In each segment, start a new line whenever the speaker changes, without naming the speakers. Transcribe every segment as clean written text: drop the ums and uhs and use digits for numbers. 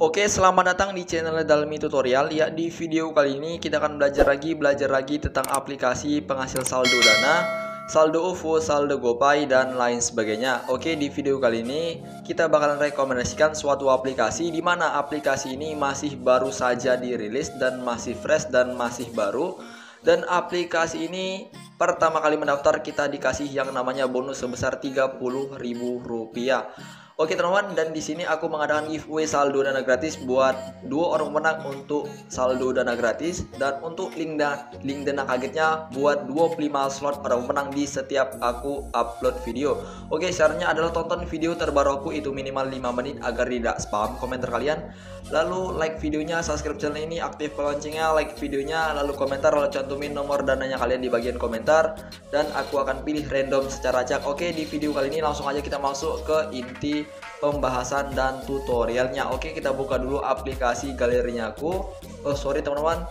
Oke, selamat datang di channel Dalmi Tutorial. Ya, di video kali ini kita akan belajar lagi tentang aplikasi penghasil saldo Dana, saldo OVO, saldo GoPay, dan lain sebagainya. Oke, di video kali ini kita bakalan rekomendasikan suatu aplikasi di mana aplikasi ini masih baru saja dirilis dan masih fresh dan masih baru. Dan aplikasi ini pertama kali mendaftar kita dikasih yang namanya bonus sebesar Rp30.000. Oke teman-teman, dan di sini aku mengadakan giveaway saldo dana gratis buat 2 orang pemenang untuk saldo dana gratis, dan untuk link dana kagetnya buat 25 slot orang pemenang di setiap aku upload video. Oke, syaratnya adalah tonton video terbaru aku itu minimal 5 menit agar tidak spam komentar kalian. Lalu like videonya, subscribe channel ini, aktif loncengnya, like videonya, lalu komentar, lalu cantumin nomor dananya kalian di bagian komentar, dan aku akan pilih random secara acak. Oke, di video kali ini langsung aja kita masuk ke inti pembahasan dan tutorialnya. Oke, kita buka dulu aplikasi galerinya aku. Oh sorry teman-teman,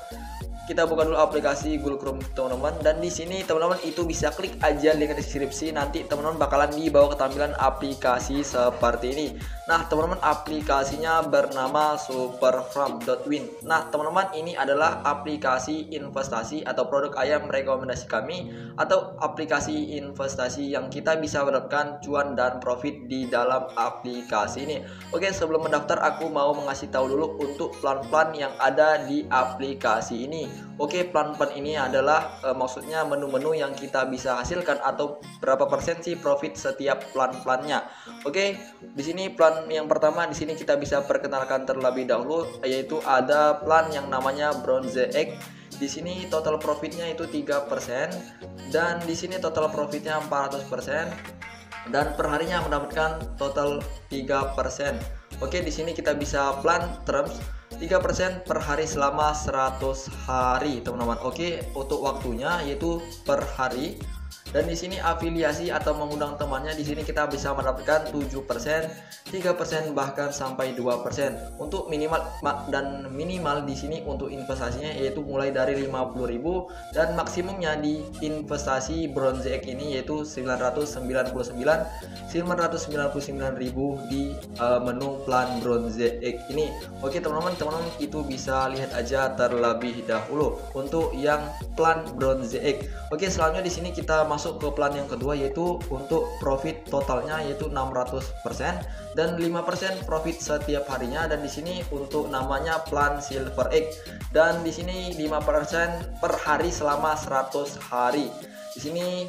kita buka dulu aplikasi Google Chrome teman-teman, dan di sini teman-teman itu bisa klik aja link deskripsi, nanti teman-teman bakalan dibawa ke tampilan aplikasi seperti ini. Nah teman-teman, aplikasinya bernama superfarm.win. Nah teman-teman, ini adalah aplikasi investasi atau produk ayam rekomendasi kami, atau aplikasi investasi yang kita bisa mendapatkan cuan dan profit di dalam aplikasi ini. Oke, sebelum mendaftar aku mau mengasih tahu dulu untuk plan-plan yang ada di aplikasi ini. Oke, plan-plan ini adalah maksudnya menu-menu yang kita bisa hasilkan atau berapa persen sih profit setiap plan-plannya. Oke, di sini plan yang pertama di sini kita bisa perkenalkan terlebih dahulu, yaitu ada plan yang namanya Bronze Egg. Di sini total profitnya itu 3%, dan di sini total profitnya 400%, dan perharinya mendapatkan total 3%. Oke, di sini kita bisa plan terms 3% per hari selama 100 hari, teman-teman. Oke, untuk waktunya yaitu per hari. Dan di sini afiliasi atau mengundang temannya, di sini kita bisa mendapatkan 7%, 3%, bahkan sampai 2%. Untuk minimal dan minimal di sini untuk investasinya yaitu mulai dari 50.000, dan maksimumnya di investasi Bronze Egg ini yaitu 999.999.000 di menu plan Bronze Egg ini. Oke teman-teman, itu bisa lihat aja terlebih dahulu untuk yang plan Bronze Egg. Oke, selanjutnya di sini kita masuk ke plan yang kedua, yaitu untuk profit totalnya yaitu 600% dan 5% profit setiap harinya, dan di sini untuk namanya plan Silver Egg, dan di sini 5% per hari selama 100 hari. Di sini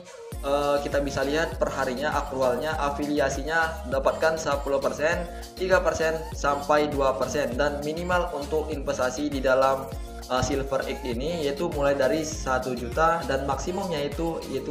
kita bisa lihat perharinya akrualnya, afiliasinya dapatkan 10%, 3% sampai 2%, dan minimal untuk investasi di dalam Silver Egg ini yaitu mulai dari 1 juta dan maksimumnya yaitu 5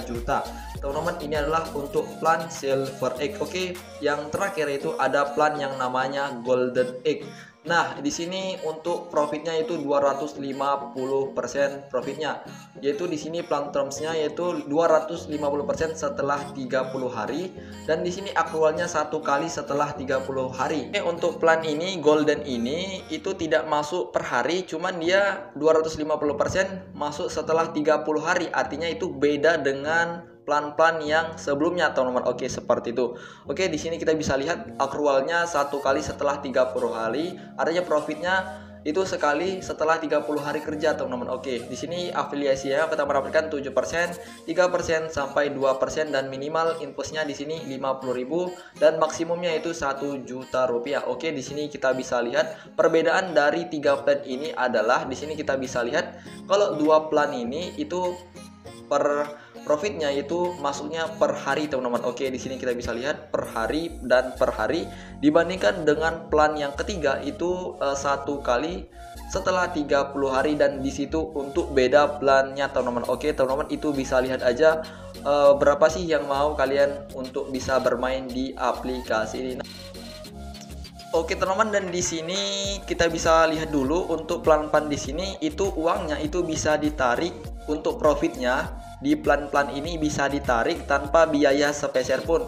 juta. Teman-teman, ini adalah untuk plan Silver Egg. Oke, yang terakhir itu ada plan yang namanya Golden Egg. Nah, di sini untuk profitnya itu 250% profitnya. Yaitu di sini plan termsnya yaitu 250% setelah 30 hari, dan di sini akrualnya 1 kali setelah 30 hari. Untuk plan ini Golden ini itu tidak masuk per hari, cuman dia 250% masuk setelah 30 hari. Artinya itu beda dengan plan-plan yang sebelumnya, teman-teman. Oke, seperti itu. Oke, di sini kita bisa lihat akrualnya 1 kali setelah 30 hari, artinya profitnya itu sekali setelah 30 hari kerja, teman-teman. Oke, di sini afiliasinya kita mendapatkan 7%, 3% sampai 2%, dan minimal investnya di sini 50.000 dan maksimumnya itu 1 juta rupiah. Oke, di sini kita bisa lihat perbedaan dari 3 plan ini adalah di sini kita bisa lihat kalau 2 plan ini itu per profitnya itu masuknya per hari, teman-teman. Oke, di sini kita bisa lihat per hari dan per hari, dibandingkan dengan plan yang ketiga itu 1 kali setelah 30 hari, dan di situ untuk beda plannya, teman-teman. Oke teman-teman, itu bisa lihat aja berapa sih yang mau kalian untuk bisa bermain di aplikasi ini. Oke teman-teman, dan di sini kita bisa lihat dulu untuk plan-plan di sini itu uangnya itu bisa ditarik. Untuk profitnya di plan-plan ini bisa ditarik tanpa biaya sepeser pun.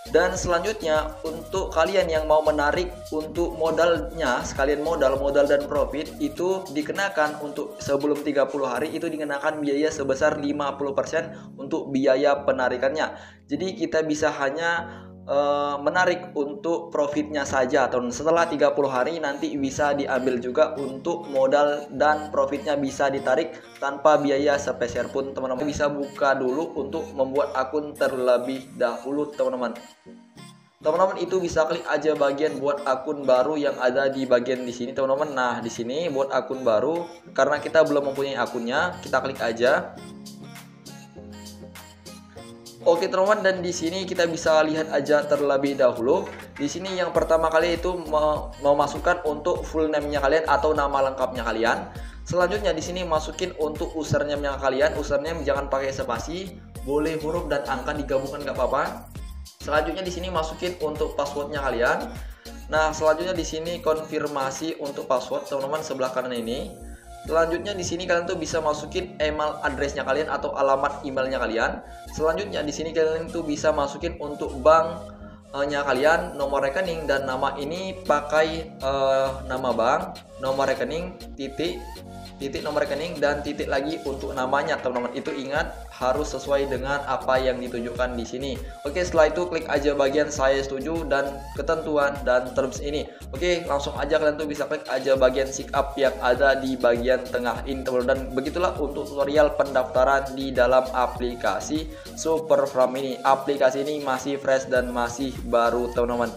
Dan selanjutnya untuk kalian yang mau menarik untuk modalnya, sekalian modal dan profit itu dikenakan untuk sebelum 30 hari itu dikenakan biaya sebesar 50% untuk biaya penarikannya. Jadi kita bisa hanya menarik untuk profitnya saja, atau setelah 30 hari nanti bisa diambil juga untuk modal dan profitnya bisa ditarik tanpa biaya sepeser pun. Teman-teman bisa buka dulu untuk membuat akun terlebih dahulu teman-teman. Teman-teman itu bisa klik aja bagian buat akun baru yang ada di bagian di sini teman-teman. Nah, di sini buat akun baru, karena kita belum mempunyai akunnya, kita klik aja. Oke teman-teman, dan di sini kita bisa lihat aja terlebih dahulu. Di sini yang pertama kali itu memasukkan untuk full name-nya kalian atau nama lengkapnya kalian. Selanjutnya di sini masukin untuk username-nya kalian. Username jangan pakai spasi, boleh huruf dan angka digabungkan nggak apa-apa. Selanjutnya di sini masukin untuk passwordnya kalian. Nah, selanjutnya di sini konfirmasi untuk password teman-teman sebelah kanan ini. Selanjutnya di sini kalian tuh bisa masukin email addressnya kalian atau alamat emailnya kalian. Selanjutnya di sini kalian tuh bisa masukin untuk banknya kalian, nomor rekening, dan nama ini pakai nama bank, nomor rekening, titik nomor rekening, dan titik lagi untuk namanya teman-teman. Itu ingat harus sesuai dengan apa yang ditunjukkan di sini. Oke, setelah itu klik aja bagian saya setuju dan ketentuan dan terms ini. Oke, langsung aja kalian tuh bisa klik aja bagian sign up yang ada di bagian tengah ini teman-teman. Dan begitulah untuk tutorial pendaftaran di dalam aplikasi Superframe ini. Aplikasi ini masih fresh dan masih baru teman-teman.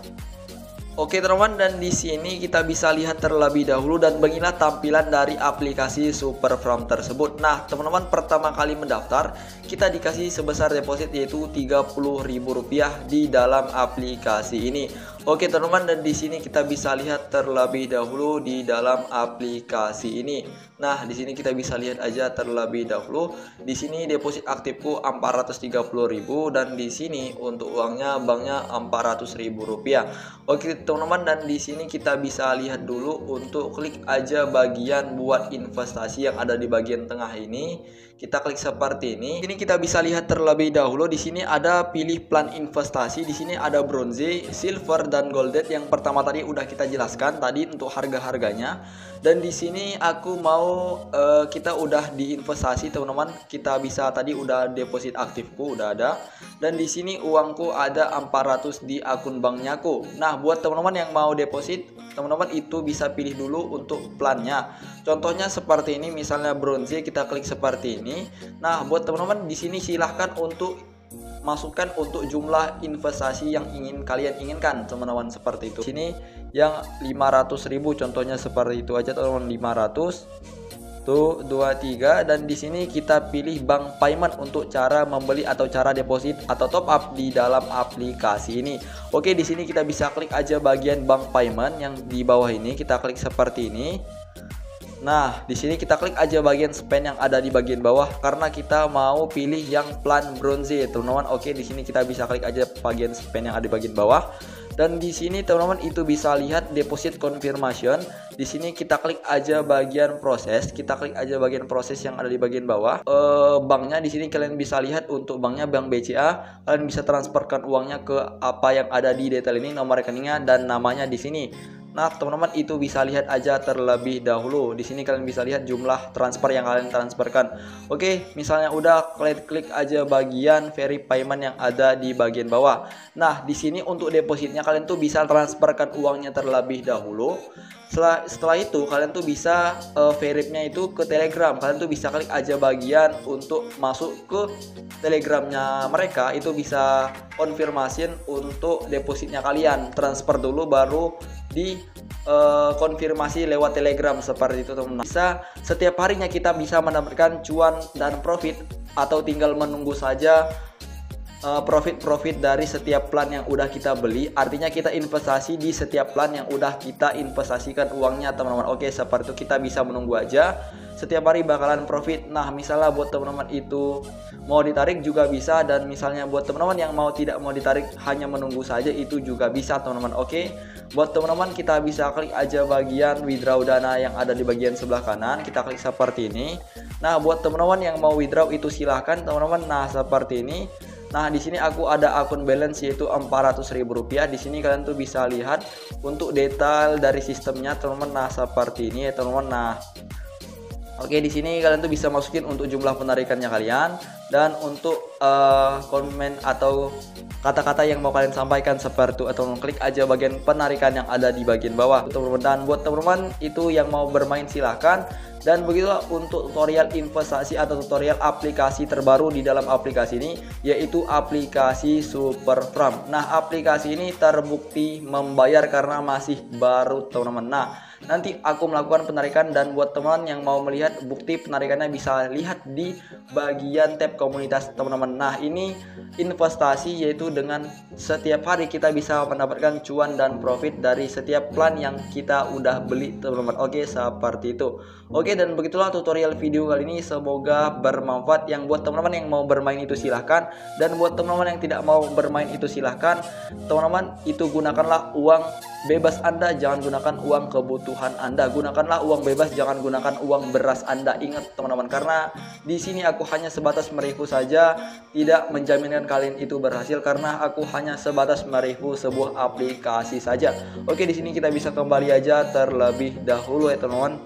Oke teman-teman, dan di sini kita bisa lihat terlebih dahulu dan beginilah tampilan dari aplikasi Superframe tersebut. Nah teman-teman, pertama kali mendaftar kita dikasih sebesar deposit yaitu Rp30.000 di dalam aplikasi ini. Oke teman-teman, dan di sini kita bisa lihat terlebih dahulu di dalam aplikasi ini. Nah, di sini kita bisa lihat aja terlebih dahulu. Di sini deposit aktifku Rp430.000 dan di sini untuk uangnya banknya Rp400.000. Oke teman-teman, dan di sini kita bisa lihat dulu untuk klik aja bagian buat investasi yang ada di bagian tengah ini. Kita klik seperti ini. Ini kita bisa lihat terlebih dahulu di sini ada pilih plan investasi. Di sini ada bronze, silver, dan golden. Yang pertama tadi udah kita jelaskan tadi untuk harga-harganya. Dan di sini aku mau kita udah diinvestasi teman-teman. Kita bisa tadi udah deposit aktifku udah ada. Dan di sini uangku ada 400 di akun banknya aku. Nah, buat teman-teman yang mau deposit, teman-teman itu bisa pilih dulu untuk plannya. Contohnya seperti ini, misalnya bronze, kita klik seperti ini. Nah, buat teman-teman di sini silahkan untuk masukkan untuk jumlah investasi yang kalian inginkan teman-teman, seperti itu. Sini yang 500.000 contohnya seperti itu aja teman-teman, 500 tuh 23, dan di sini kita pilih bank payment untuk cara membeli atau cara deposit atau top up di dalam aplikasi ini. Oke, di sini kita bisa klik aja bagian bank payment yang di bawah ini, kita klik seperti ini. Nah, di sini kita klik aja bagian spend yang ada di bagian bawah karena kita mau pilih yang plan bronze, teman-teman. Oke, di sini kita bisa klik aja bagian spend yang ada di bagian bawah. Dan di sini teman-teman itu bisa lihat deposit confirmation. Di sini kita klik aja bagian proses, kita klik aja bagian proses yang ada di bagian bawah. Banknya di sini kalian bisa lihat untuk banknya bank BCA. Kalian bisa transferkan uangnya ke apa yang ada di detail ini, nomor rekeningnya dan namanya di sini. Nah, teman-teman itu bisa lihat aja terlebih dahulu. Di sini kalian bisa lihat jumlah transfer yang kalian transferkan. Oke, misalnya udah, kalian klik aja bagian verify payment yang ada di bagian bawah. Nah, di sini untuk depositnya kalian tuh bisa transferkan uangnya terlebih dahulu. Setelah itu kalian tuh bisa verifnya itu ke Telegram. Kalian tuh bisa klik aja bagian untuk masuk ke Telegramnya mereka. Itu bisa konfirmasin untuk depositnya kalian. Transfer dulu baru di konfirmasi lewat Telegram, seperti itu teman-teman. Bisa setiap harinya kita bisa mendapatkan cuan dan profit, atau tinggal menunggu saja profit dari setiap plan yang udah kita beli. Artinya kita investasi di setiap plan yang udah kita investasikan uangnya teman-teman. Oke, seperti itu kita bisa menunggu aja, setiap hari bakalan profit. Nah, misalnya buat teman-teman itu mau ditarik juga bisa, dan misalnya buat teman-teman yang tidak mau ditarik hanya menunggu saja itu juga bisa teman-teman. Oke, buat teman-teman kita bisa klik aja bagian withdraw dana yang ada di bagian sebelah kanan, kita klik seperti ini. Nah, buat teman-teman yang mau withdraw itu silahkan teman-teman. Nah, seperti ini. Nah, di sini aku ada akun balance yaitu Rp400.000. Di sini kalian tuh bisa lihat untuk detail dari sistemnya teman-teman. Nah, seperti ini ya teman-teman. Nah, Oke, di sini kalian tuh bisa masukin untuk jumlah penarikannya kalian dan untuk komen atau kata-kata yang mau kalian sampaikan seperti itu, atau klik aja bagian penarikan yang ada di bagian bawah teman-teman. Dan buat teman-teman itu yang mau bermain silahkan. Dan begitulah untuk tutorial investasi atau tutorial aplikasi terbaru di dalam aplikasi ini, yaitu aplikasi Super Trump. Nah, aplikasi ini terbukti membayar karena masih baru teman-teman. Nah, nanti aku melakukan penarikan, dan buat teman yang mau melihat bukti penarikannya bisa lihat di bagian tab komunitas teman-teman. Nah, ini investasi, yaitu dengan setiap hari kita bisa mendapatkan cuan dan profit dari setiap plan yang kita udah beli teman-teman. Oke, seperti itu. Oke, dan begitulah tutorial video kali ini, semoga bermanfaat. Yang buat teman-teman yang mau bermain itu silahkan, dan buat teman-teman yang tidak mau bermain itu silahkan. Teman-teman itu gunakanlah uang bebas Anda, jangan gunakan uang kebutuhan Anda. Gunakanlah uang bebas, jangan gunakan uang beras Anda. Ingat teman-teman, karena di sini aku hanya sebatas mereview saja, tidak menjaminkan kalian itu berhasil, karena aku hanya sebatas mereview sebuah aplikasi saja. Oke, di sini kita bisa kembali aja terlebih dahulu ya teman-teman.